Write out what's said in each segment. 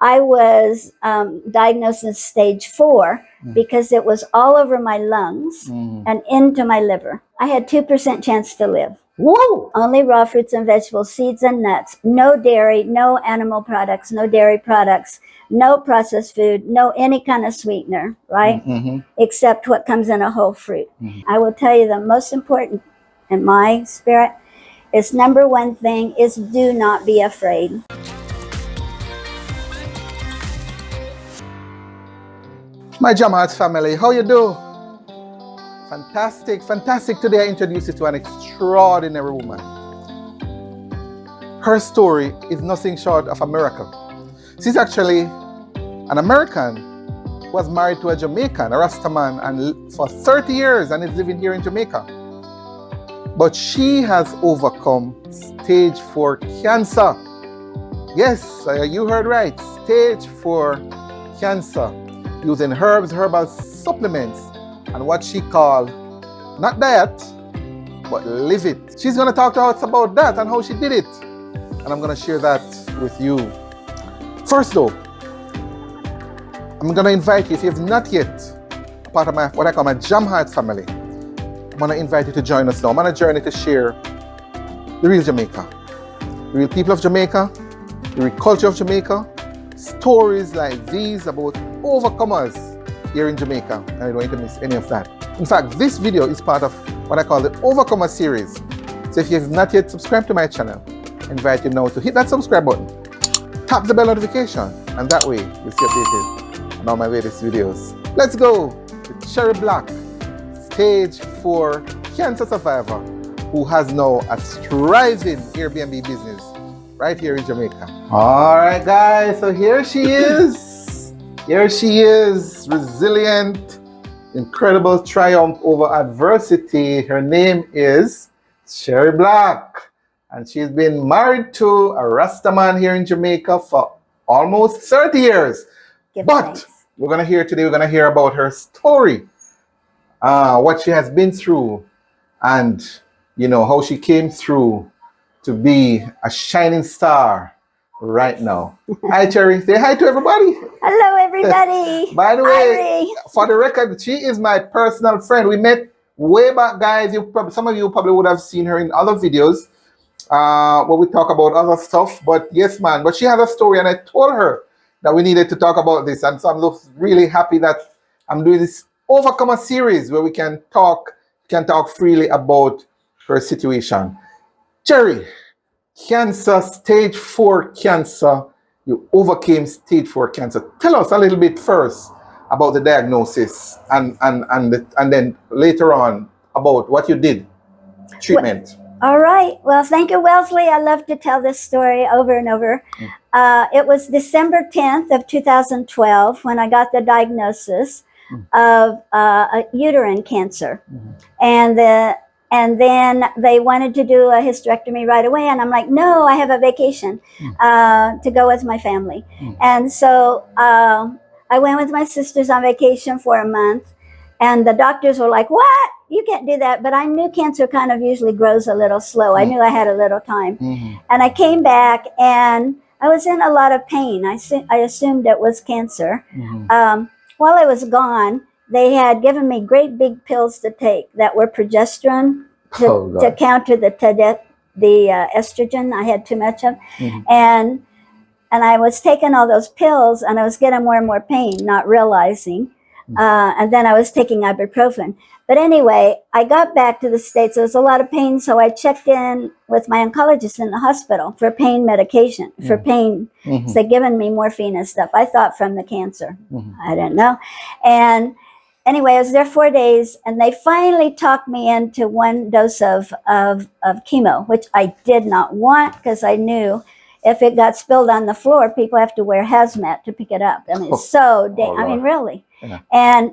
I was diagnosed in stage 4 because it was all over my lungs and into my liver. I had 2% chance to live. Whoa! Only raw fruits and vegetables, seeds and nuts, no dairy, no animal products, no dairy products, no processed food, no any kind of sweetener, right? Except what comes in a whole fruit. I will tell you the most important in my spirit is number one thing is do not be afraid. My JAMheart family, how you do? Fantastic, fantastic. Today I introduce you to an extraordinary woman. Her story is nothing short of a miracle. She's actually an American who was married to a Jamaican, a Rastaman, and for 30 years and is living here in Jamaica. But she has overcome stage 4 cancer. Yes, you heard right, stage 4 cancer. Using herbs, herbal supplements, and what she called, not diet, but live it. She's going to talk to us about that and how she did it. And I'm going to share that with you. First though, I'm going to invite you, if you've not yet part of what I call my JAMheart family, I'm going to invite you to join us now. I'm on a journey to share the real Jamaica, the real people of Jamaica, the real culture of Jamaica, stories like these about overcomers here in Jamaica, and I don't want to miss any of that. In fact, this video is part of what I call the Overcomer series. So if you have not yet subscribed to my channel, I invite you now to hit that subscribe button, tap the bell notification, and that way you'll stay updated on all my latest videos. Let's go to Cheri Black, stage 4 cancer survivor who has now a thriving Airbnb business right here in Jamaica. All right, guys, so here she is. Here she is, resilient, incredible triumph over adversity. Her name is Cheri Black, and she's been married to a Rastaman here in Jamaica for almost 30 years. But we're gonna hear today, we're gonna hear about her story, what she has been through, and you know how she came through to be a shining star right now. Hi, Cheri. Say hi to everybody. Hello, everybody. By the way, for the record, she is my personal friend. We met way back, guys. Some of you probably would have seen her in other videos where we talk about other stuff. But yes, man. But she has a story, and I told her that we needed to talk about this. And so I'm really happy that I'm doing this Overcomer series where we can talk freely about her situation. Cheri, cancer, stage 4 cancer. You overcame stage 4 cancer. Tell us a little bit first about the diagnosis and then later on about what you did, treatment. All right. Well, thank you, Wellesley. I love to tell this story over and over. It was December 10th of 2012 when I got the diagnosis of a uterine cancer. And then they wanted to do a hysterectomy right away. And I'm like, no, I have a vacation to go with my family. And so I went with my sisters on vacation for a month. And the doctors were like, what? You can't do that. But I knew cancer kind of usually grows a little slow. I knew I had a little time. And I came back and I was in a lot of pain. I assumed it was cancer. While I was gone, they had given me great big pills to take that were progesterone to counter the estrogen I had too much of. And I was taking all those pills and I was getting more and more pain, not realizing. And then I was taking ibuprofen. But anyway, I got back to the States. There was a lot of pain, so I checked in with my oncologist in the hospital for pain medication, for pain. So they'd given me morphine and stuff. I thought from the cancer. I didn't know. And anyway, I was there 4 days, and they finally talked me into 1 dose of chemo, which I did not want because I knew if it got spilled on the floor, people have to wear hazmat to pick it up. I mean, it's so I mean, really.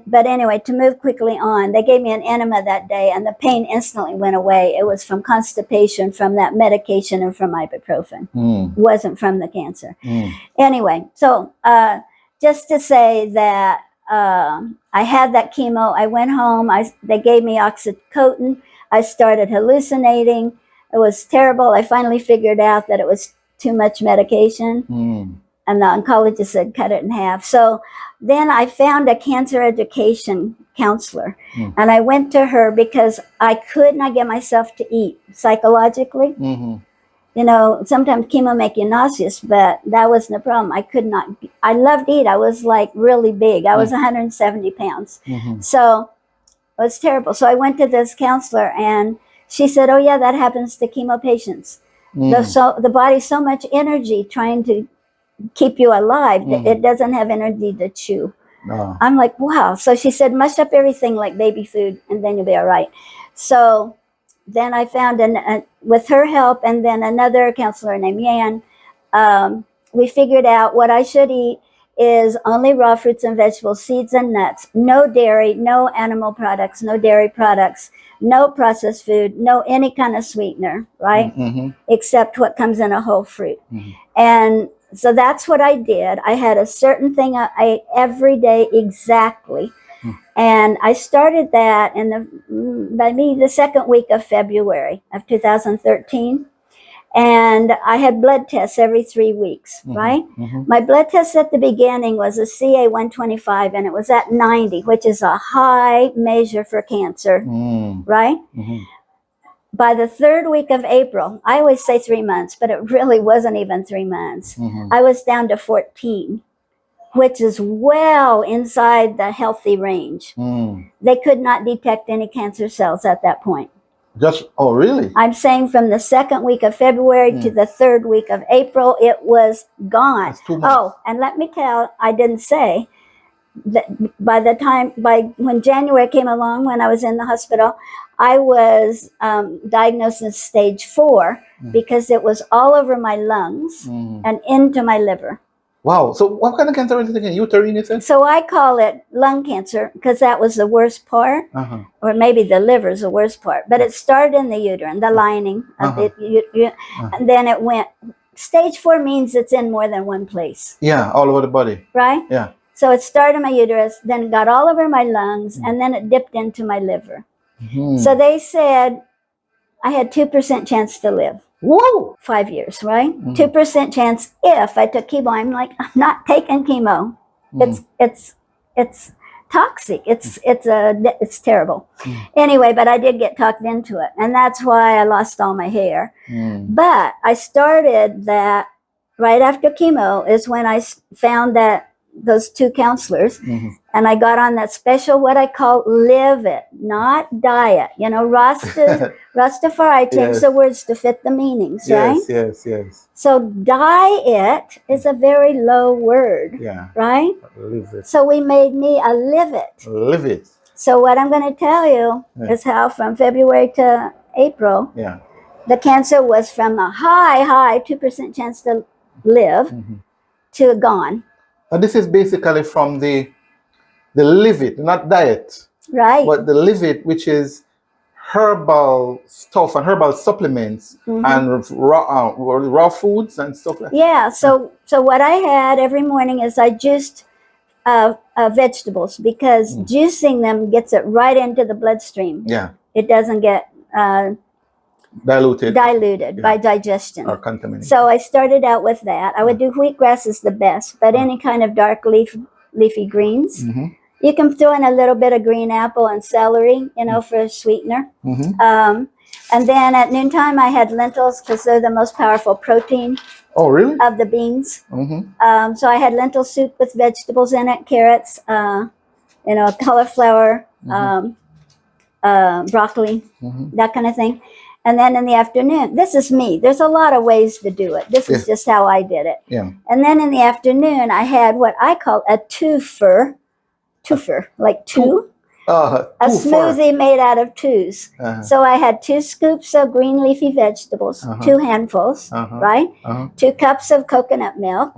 But anyway, to move quickly on, they gave me an enema that day, and the pain instantly went away. It was from constipation, from that medication, and from ibuprofen. It wasn't from the cancer. Anyway, so just to say that I had that chemo. I went home. They gave me oxycodone. I started hallucinating. It was terrible. I finally figured out that it was too much medication. and the oncologist said cut it in half. So then I found a cancer education counselor, and I went to her because I could not get myself to eat psychologically. Mm-hmm. You know, sometimes chemo make you nauseous, but that wasn't a problem. I could not. I loved to eat. I was like really big. I was 170 pounds. Mm-hmm. So it was terrible. So I went to this counselor, and she said, "Oh yeah, that happens to chemo patients. The body's so much energy trying to keep you alive that it doesn't have energy to chew." Oh. I'm like, wow. So she said, mush up everything like baby food, and then you'll be all right. So then I found, with her help, and then another counselor named Yan, we figured out what I should eat is only raw fruits and vegetables, seeds and nuts, no dairy, no animal products, no dairy products, no processed food, no any kind of sweetener, right? Mm-hmm. Except what comes in a whole fruit. Mm-hmm. And so that's what I did. I had a certain thing I ate every day exactly. And I started that by the second week of February of 2013. And I had blood tests every 3 weeks, right? Mm-hmm. My blood test at the beginning was a CA 125, and it was at 90, which is a high measure for cancer, right? Mm-hmm. By the third week of April, I always say 3 months, but it really wasn't even 3 months. I was down to 14, which is well inside the healthy range. They could not detect any cancer cells at that point. Oh, really? I'm saying from the second week of February to the third week of April, it was gone. That's 2 months. Oh, and let me I didn't say that when January came along, when I was in the hospital, I was diagnosed as stage 4 because it was all over my lungs and into my liver. Wow. So what kind of cancer is it again? Uterine, you said? So I call it lung cancer because that was the worst part, or maybe the liver is the worst part. But it started in the uterine, the lining of and then it went. Stage 4 means it's in more than one place. Yeah, all over the body. Right? Yeah. So it started in my uterus, then got all over my lungs, and then it dipped into my liver. So they said I had 2% chance to live. Whoa! 5 years, right? 2% chance if I took chemo. I'm like, I'm not taking chemo. It's toxic. It's terrible. Anyway, but I did get talked into it, and that's why I lost all my hair. But I started that right after chemo is when I found that those 2 counselors, and I got on that special, what I call live it, not diet. You know, Rastafari changed the words to fit the meanings, right? Yes. So diet is a very low word, right? Live it. So we made me a live it. Live it. So what I'm going to tell you is how from February to April, the cancer was from a high 2% chance to live to gone. And this is basically from the live it, not diet. Right. But the live it, which is herbal stuff and herbal supplements and raw foods and stuff like that. Yeah. So what I had every morning is I juiced vegetables because juicing them gets it right into the bloodstream. Yeah. It doesn't get diluted by digestion or contaminated. So I started out with that. I would do wheatgrass is the best, but any kind of dark leafy greens. You can throw in a little bit of green apple and celery, you know, for a sweetener. And then at noontime I had lentils because they're the most powerful protein. Oh, really? Of the beans. So I had lentil soup with vegetables in it, carrots, cauliflower, broccoli, that kind of thing. And then in the afternoon, this is me. There's a lot of ways to do it. This is just how I did it. And then in the afternoon, I had what I call a twofer, like two. A smoothie made out of twos. So I had 2 scoops of green leafy vegetables, 2 handfuls, right? 2 cups of coconut milk,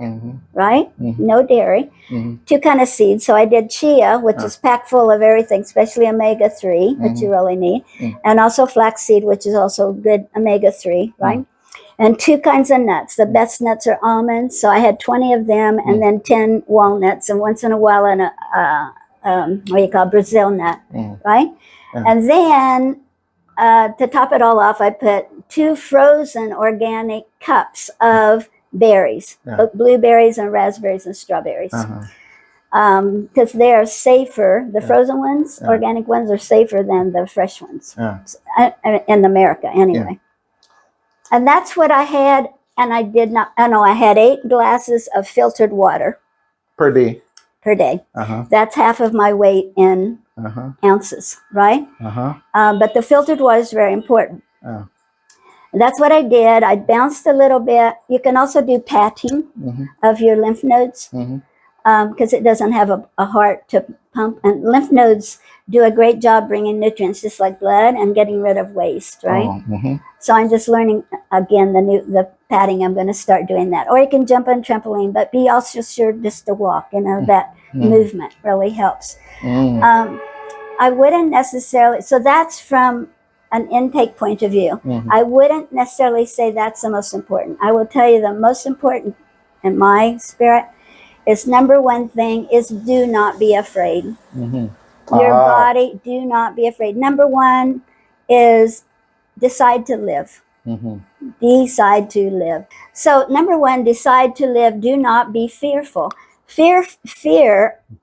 right? No dairy. 2 kind of seeds. So I did chia, which is packed full of everything, especially omega-3, which you really need, and also flaxseed, which is also good omega-3, right? And 2 kinds of nuts. The best nuts are almonds. So I had 20 of them, and then 10 walnuts, and once in a while Brazil nut, right? And then to top it all off, I put 2 frozen organic cups of berries, blueberries and raspberries and strawberries. Because they are safer. The frozen ones, organic ones, are safer than the fresh ones in America, anyway. And that's what I had. And I did not. I had 8 glasses of filtered water per day. That's half of my weight in ounces, right? But the filtered water is very important. That's what I did. I bounced a little bit. You can also do patting of your lymph nodes. Because it doesn't have a heart to pump, and lymph nodes do a great job bringing nutrients, just like blood, and getting rid of waste, right? So I'm just learning again the padding. I'm going to start doing that, or you can jump on trampoline, but be also sure just to walk. That movement really helps. I wouldn't necessarily. So that's from an intake point of view. I wouldn't necessarily say that's the most important. I will tell you the most important in my spirit is number one thing is do not be afraid. Your body, do not be afraid. Number one is decide to live. Decide to live. So number one, decide to live. Do not be fearful. Fear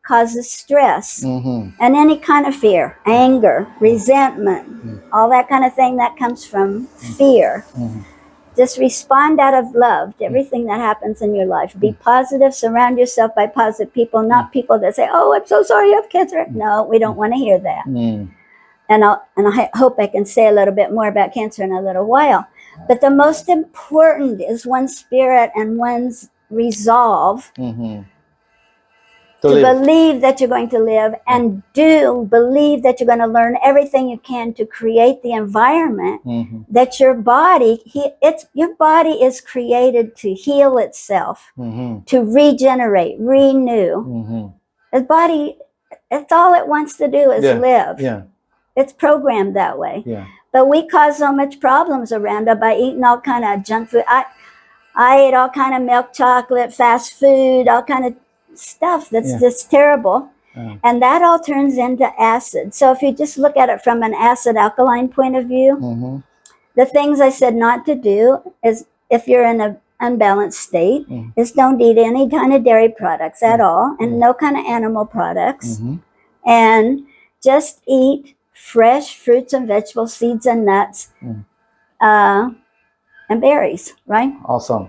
causes stress, and any kind of fear, anger, resentment, all that kind of thing that comes from fear. Just respond out of love to everything that happens in your life. Be positive. Surround yourself by positive people, not people that say, "Oh, I'm so sorry you have cancer." No, we don't want to hear that. And I hope I can say a little bit more about cancer in a little while. But the most important is one's spirit and one's resolve to believe that you're going to live, and do believe that you're going to learn everything you can to create the environment that your body is created to heal itself, to regenerate, renew. The body, that's all it wants to do is live. It's programmed that way. But we cause so much problems around it by eating all kind of junk food. I ate all kind of milk chocolate, fast food, all kind of stuff that's just terrible. And that all turns into acid. So if you just look at it from an acid alkaline point of view, the things I said not to do is, if you're in an unbalanced state, is don't eat any kind of dairy products at all, and no kind of animal products, and just eat fresh fruits and vegetables, seeds and nuts, and berries, right? Awesome.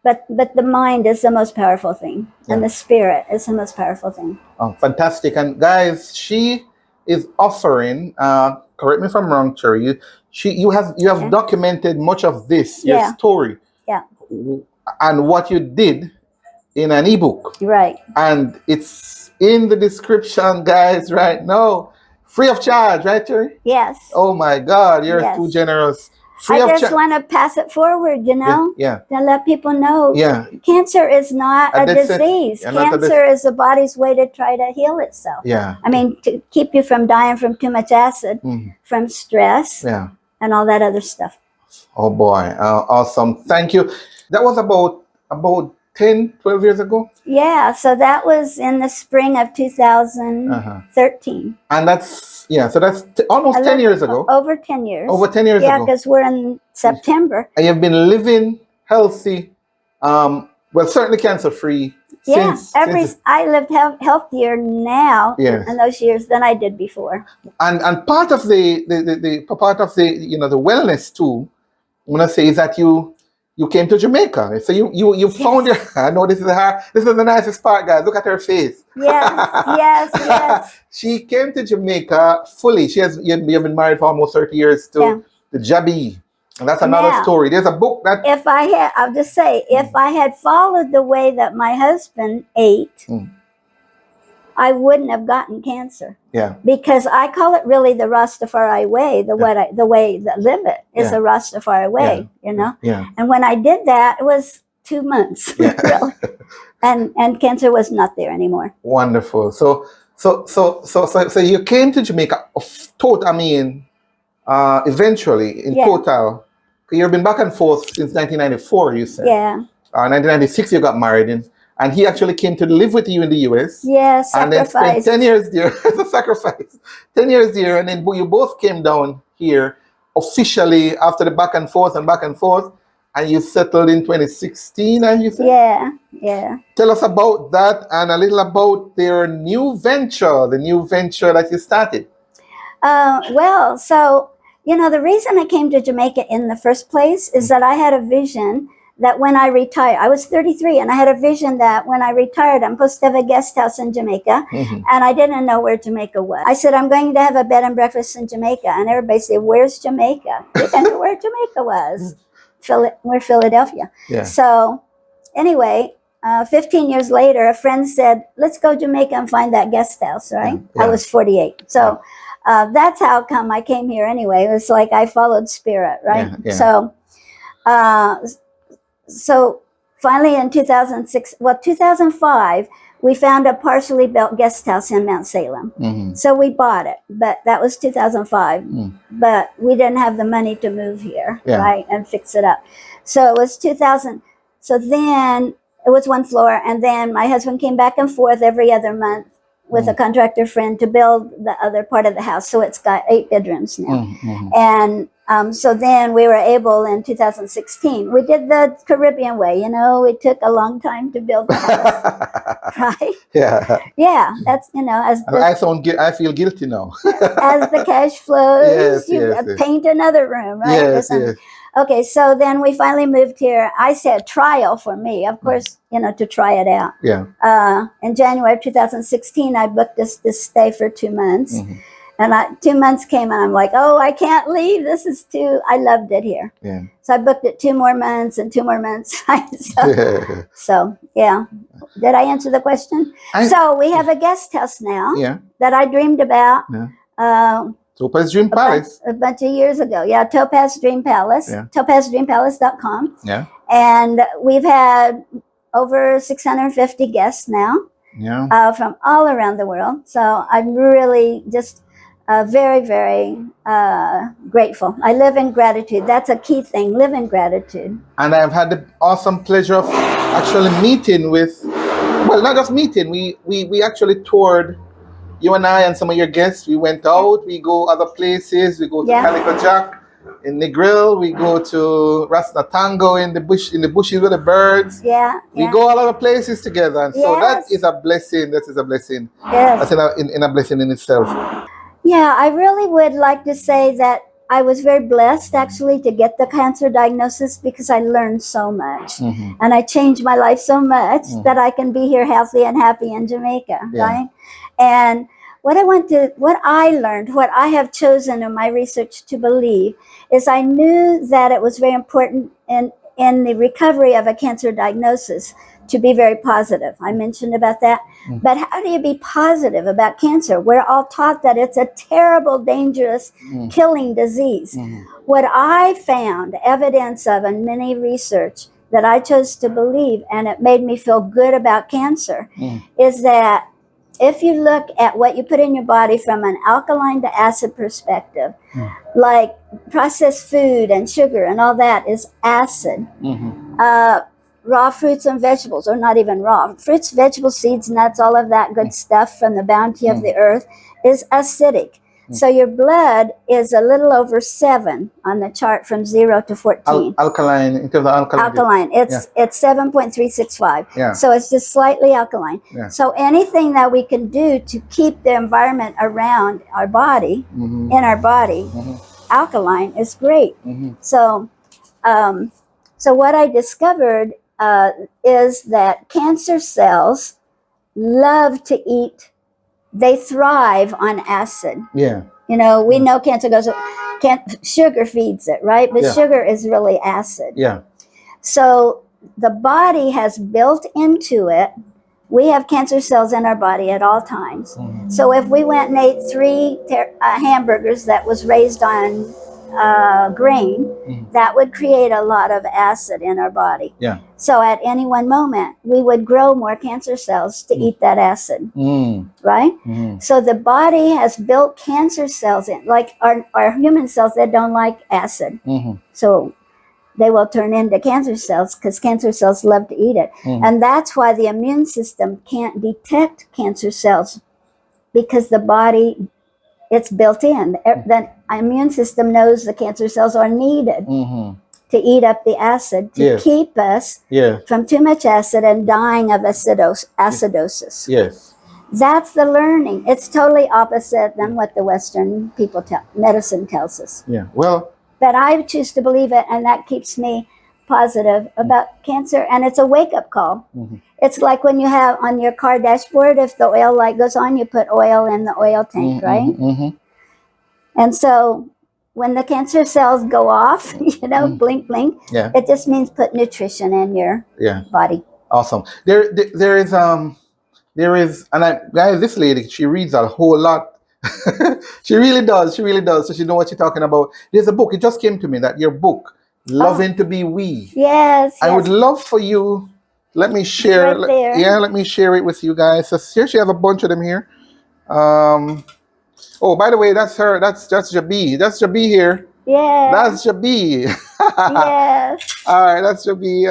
But the mind is the most powerful thing, and the spirit is the most powerful thing. Fantastic. And guys, she is offering, correct me if I'm wrong, Cheri, you have documented much of this, your story, and what you did in an ebook. Right. And it's in the description, guys, right now. Free of charge, right, Cheri? Yes. Oh my God, you're too generous. I just want to pass it forward, to let people know. Cancer is not a disease. Cancer is the body's way to try to heal itself. I mean, to keep you from dying from too much acid, from stress, and all that other stuff. Oh boy, awesome. Thank you. That was about 10, 12 years ago? Yeah, so that was in the spring of 2013. And that's, so that's almost 10 years ago. Over 10 years. Over 10 years ago. Yeah, because we're in September. And you've been living healthy, well, certainly cancer-free. I lived healthier now in those years than I did before. And part of the the wellness too, I'm gonna say, is that you came to Jamaica. So you found your, I know this is the nicest part, guys. Look at her face. Yes. She came to Jamaica fully. You've been married for almost 30 years to Jabi. And that's another story. There's a book that I'll just say, if I had followed the way that my husband ate, I wouldn't have gotten cancer. Because I call it really the Rastafari way. The way that live it is a Rastafari way, And when I did that, it was 2 months, really. And cancer was not there anymore. Wonderful. So you came to Jamaica, eventually in total. You've been back and forth since 1994, you said. 1996 you got married, and he actually came to live with you in the US. Yes, and then spent 10 years there as a sacrifice. 10 years there, and then you both came down here officially after the back and forth. and you settled in 2016, and you said? Yeah, yeah. Tell us about that and a little about their new venture, the new venture that you started. Well, so, the reason I came to Jamaica in the first place is that I had a vision that when I retired, I was 33, and I had a vision that when I retired, I'm supposed to have a guest house in Jamaica, and I didn't know where Jamaica was. I said, I'm going to have a bed and breakfast in Jamaica, and everybody said, where's Jamaica? We didn't know where Jamaica was. We're Philadelphia. Yeah. So anyway, 15 years later, a friend said, let's go to Jamaica and find that guest house, right? Yeah. I was 48. So that's how come I came here anyway. It was like I followed spirit, right? Yeah, yeah. So finally in 2005, we found a partially built guest house in Mount Salem. So we bought it, but that was 2005. But we didn't have the money to move here, right, and fix it up. So it was 2000. So then it was one floor, and then my husband came back and forth every other month with a contractor friend to build the other part of the house. So it's got 8 bedrooms now. And so then we were able in 2016, we did the Caribbean way, it took a long time to build the house, right? Yeah. Yeah, that's, I feel guilty now. as the cash flows, yes. Paint another room, right? Yes. Okay, so then we finally moved here. I said trial for me, of course, to try it out. Yeah. In January of 2016, I booked this stay for 2 months. And 2 months came, and I'm like, oh, I can't leave. This is I loved it here. Yeah. So I booked it 2 more months and 2 more months. So, yeah. Did I answer the question? So we have a guest house now that I dreamed about. Topaz Dream Palace. A bunch of years ago. Yeah, Topaz Dream Palace. TopazDreamPalace.com. Yeah. And we've had over 650 guests now. Yeah. From all around the world. So I'm really just very, very grateful. I live in gratitude. That's a key thing. Live in gratitude. And I've had the awesome pleasure of actually meeting with, well, not just meeting. We actually toured, you and I and some of your guests. We went out. We go other places. We go to Calico Jack in Negril. We go to Rastafarian in the bushes with the birds. Yeah. We go all other places together. And so that is a blessing. That is a blessing. Yes. That's in a blessing in itself. Yeah, I really would like to say that I was very blessed actually to get the cancer diagnosis because I learned so much. And I changed my life so much that I can be here healthy and happy in Jamaica, right? And what I learned, what I have chosen in my research to believe is I knew that it was very important in the recovery of a cancer diagnosis to be very positive. I mentioned about that. But how do you be positive about cancer? We're all taught that it's a terrible, dangerous, killing disease. What I found evidence of in many research that I chose to believe, and it made me feel good about cancer, is that if you look at what you put in your body from an alkaline to acid perspective, like processed food and sugar and all that is acid. Raw fruits and vegetables, or not even raw. Fruits, vegetables, seeds, nuts, all of that good stuff from the bounty of the earth is acidic. So your blood is a little over 7 on the chart from 0 to 14. Alkaline, in terms of alkaline. Alkaline. It's 7.365. So it's just slightly alkaline. So anything that we can do to keep the environment around our body, in our body, alkaline is great. So what I discovered is that cancer cells love to eat. They thrive on acid. Yeah. We know cancer sugar feeds it, right? But sugar is really acid. Yeah. So the body has built into it, we have cancer cells in our body at all times. So if we went and ate 3 hamburgers that was raised on grain, that would create a lot of acid in our body. Yeah. So at any one moment, we would grow more cancer cells to eat that acid, right? So the body has built cancer cells in, like our human cells that don't like acid. So they will turn into cancer cells because cancer cells love to eat it. And that's why the immune system can't detect cancer cells, because the body, it's built in. The immune system knows the cancer cells are needed. to eat up the acid to Yes. keep us Yeah. from too much acid and dying of acidosis. Yes. That's the learning. It's totally opposite than what the Western medicine tells us. Yeah. Well. But I choose to believe it, and that keeps me positive about cancer. And it's a wake-up call. Mhm. It's like when you have on your car dashboard, if the oil light goes on, you put oil in the oil tank, right? And so when the cancer cells go off, blink, blink, Yeah. it just means put nutrition in your body. Awesome. There is, and guys, this lady, she reads a whole lot. She really does. So she knows what she's talking about. There's a book. It just came to me that your book, Loving to Be We. Yes. I would love for you. Let me share. It's right there. Yeah, let me share it with you guys. So here she has a bunch of them here. Oh, by the way, that's her. That's Jabi. That's Jabi here. Yeah. That's Jabi. Yes. All right, that's Jabi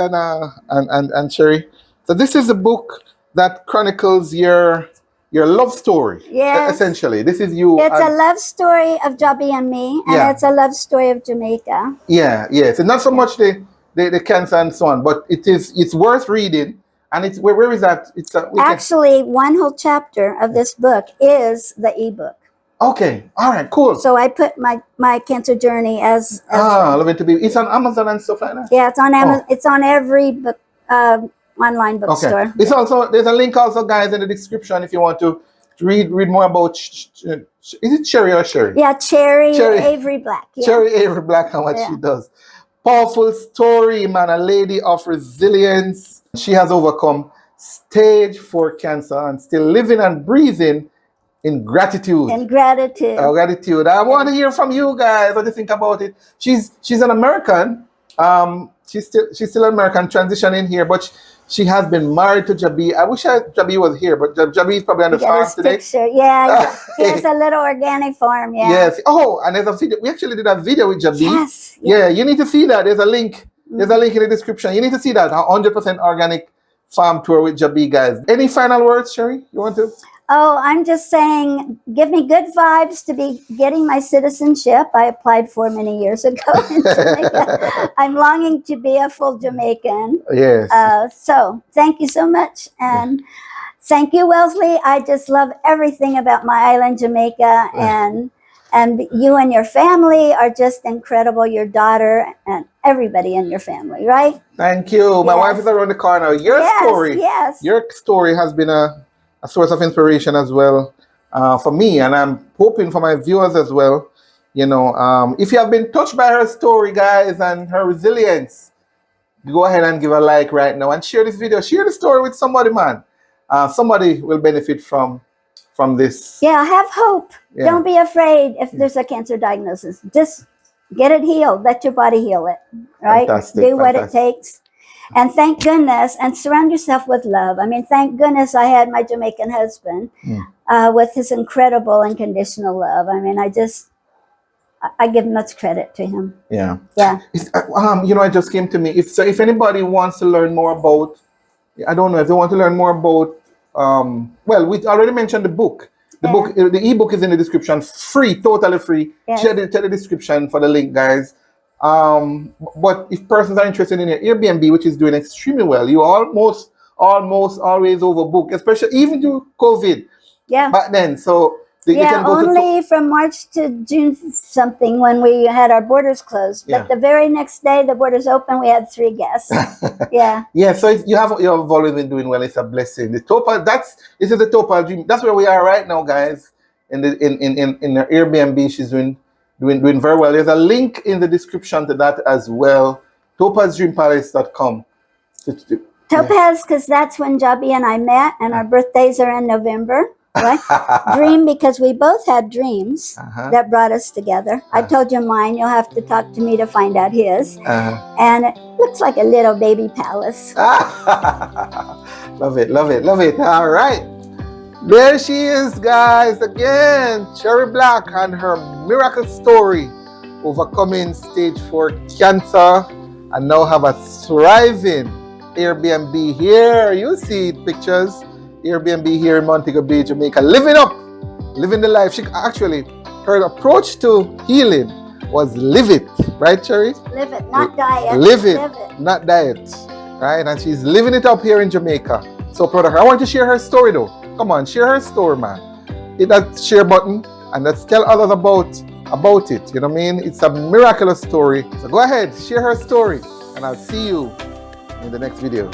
and Cheri. So this is a book that chronicles your love story. Yes. Essentially, this is you. It's a love story of Jabi and me, and it's a love story of Jamaica. Yeah, yes. And not so much the cancer and so on, but it's worth reading. And it's where is that? It's actually one whole chapter of this book is the ebook. Okay, all right, cool. So I put my cancer journey as Loving to Be. It's on Amazon and stuff like that. Yeah, it's on Amazon. It's on every book online bookstore. It's also there's a link also, guys, in the description if you want to read more about. Is it Cheri or Cheri? Yeah, Cheri Avery Black. Yeah. Cheri Avery Black and what she does. Powerful story, man. A lady of resilience. She has overcome stage 4 cancer and still living and breathing in gratitude. Gratitude. I want to hear from you guys. What do you think about it? She's an American. She's still an American transitioning here, but she has been married to Jabi. I wish Jabi was here, but Jabi is probably on the farm today. Picture. Yeah, he has a little organic farm. Yeah. Yes. Oh, and there's a video. We actually did a video with Jabi. Yes. Yeah, you need to see that. There's a link. There's a link in the description. You need to see that 100% organic farm tour with Jabi, guys. Any final words, Cheri? You want to? Oh, I'm just saying, give me good vibes to be getting my citizenship. I applied for many years ago in Jamaica. I'm longing to be a full Jamaican. Yes. So thank you so much. And thank you, Wellesley. I just love everything about my island, Jamaica. And you and your family are just incredible. Your daughter and everybody in your family, right? Thank you. My wife is around the corner. Your story has been a source of inspiration as well for me, and I'm hoping for my viewers as well. If you have been touched by her story, guys, and her resilience, go ahead and give a like right now and share this video. Share the story with somebody, man. Somebody will benefit from this. Yeah, have hope. Yeah. Don't be afraid if there's a cancer diagnosis. Just get it healed. Let your body heal it, right? Do what it takes. And thank goodness, and surround yourself with love. I mean, thank goodness I had my Jamaican husband with his incredible unconditional love. I mean, I give much credit to him. Yeah. Yeah. It just came to me. If anybody wants to learn more about, I don't know, if they want to learn more about, we already mentioned the book. The ebook is in the description, free, totally free. Yes. Check the description for the link, guys. But if persons are interested in your Airbnb, which is doing extremely well, you almost always overbook, especially even through COVID. Yeah. Back then, so only from March to June something when we had our borders closed. But the very next day the borders opened, we had 3 guests. Yeah. Yeah. So you have always been doing well. It's a blessing. This is the Topal dream. That's where we are right now, guys. In her Airbnb, she's doing very well. There's a link in the description to that as well. TopazDreamPalace.com. Topaz, because that's when Jabi and I met, and our birthdays are in November. Right? Dream, because we both had dreams that brought us together. I told you mine. You'll have to talk to me to find out his. And it looks like a little baby palace. Love it. All right. There she is, guys. Again, Cheri Black and her miracle story, overcoming stage 4 cancer, and now have a thriving Airbnb here. You see pictures. Airbnb here in Montego Bay, Jamaica, living the life. Her approach to healing was live it, right, Cheri? Live it, not diet. Live it, not diet, right? And she's living it up here in Jamaica. So proud of her. I want to share her story though. Come on, share her story, man. Hit that share button and let's tell others about it. You know what I mean? It's a miraculous story. So go ahead, share her story, and I'll see you in the next video.